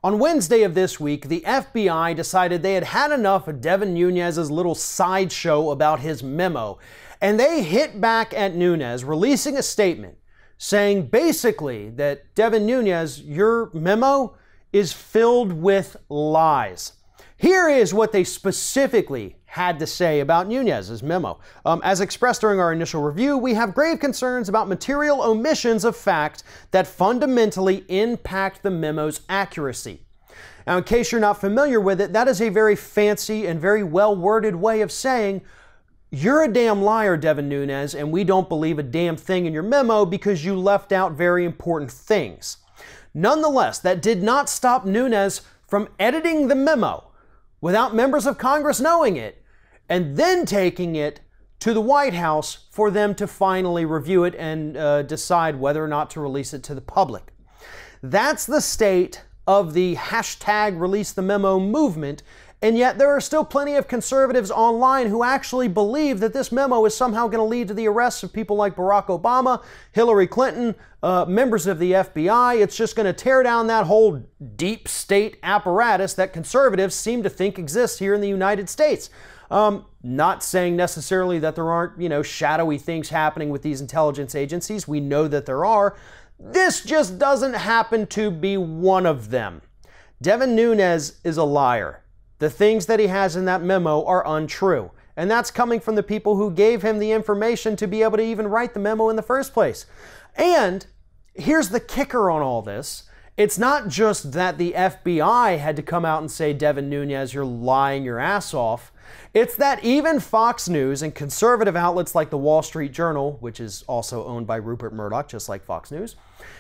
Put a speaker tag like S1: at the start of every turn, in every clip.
S1: On Wednesday of this week, the FBI decided they had had enough of Devin Nunes's little sideshow about his memo, and they hit back at Nunes, releasing a statement saying basically that Devin Nunes, your memo is filled with lies. Here is what they specifically had to say about Nunes's memo. As expressed during our initial review, we have grave concerns about material omissions of fact that fundamentally impact the memo's accuracy. Now, in case you're not familiar with it, that is a very fancy and very well-worded way of saying, you're a damn liar, Devin Nunes, and we don't believe a damn thing in your memo because you left out very important things. Nonetheless, that did not stop Nunes from editing the memo without members of Congress knowing it, and then taking it to the White House for them to finally review it and decide whether or not to release it to the public. That's the state of the hashtag release the memo movement, and yet there are still plenty of conservatives online who actually believe that this memo is somehow going to lead to the arrests of people like Barack Obama, Hillary Clinton, members of the FBI. It's just going to tear down that whole deep state apparatus that conservatives seem to think exists here in the United States. Not saying necessarily that there aren't, shadowy things happening with these intelligence agencies. We know that there are. This just doesn't happen to be one of them. Devin Nunes is a liar. The things that he has in that memo are untrue. And that's coming from the people who gave him the information to be able to even write the memo in the first place. And here's the kicker on all this. It's not just that the FBI had to come out and say, Devin Nunes, you're lying your ass off. It's that even Fox News and conservative outlets like the Wall Street Journal, which is also owned by Rupert Murdoch, just like Fox News,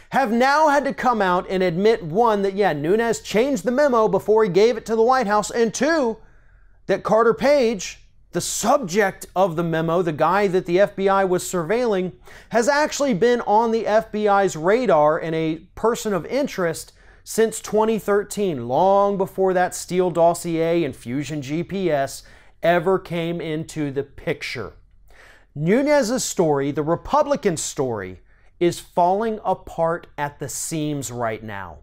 S1: have now had to come out and admit, one, that Nunes changed the memo before he gave it to the White House, and two, that Carter Page, the subject of the memo, the guy that the FBI was surveilling, has actually been on the FBI's radar and a person of interest since 2013, long before that Steele dossier and Fusion GPS ever came into the picture. Nunes's story, the Republican story, is falling apart at the seams right now.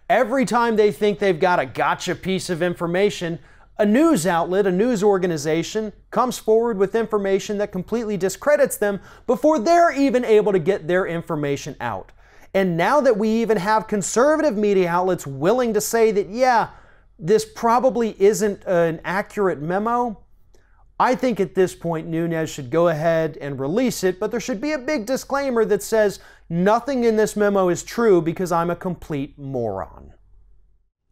S1: Every time they think they've got a gotcha piece of information, a news outlet, a news organization comes forward with information that completely discredits them before they're even able to get their information out. And now that we even have conservative media outlets willing to say that, this probably isn't an accurate memo, I think at this point Nunes should go ahead and release it, but there should be a big disclaimer that says nothing in this memo is true because I'm a complete moron.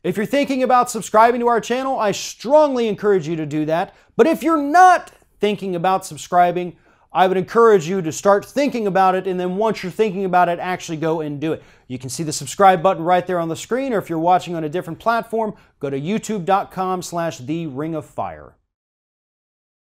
S1: If you're thinking about subscribing to our channel, I strongly encourage you to do that. But if you're not thinking about subscribing, I would encourage you to start thinking about it, and then once you're thinking about it, actually go and do it. You can see the subscribe button right there on the screen, or if you're watching on a different platform, go to youtube.com/theringofFire.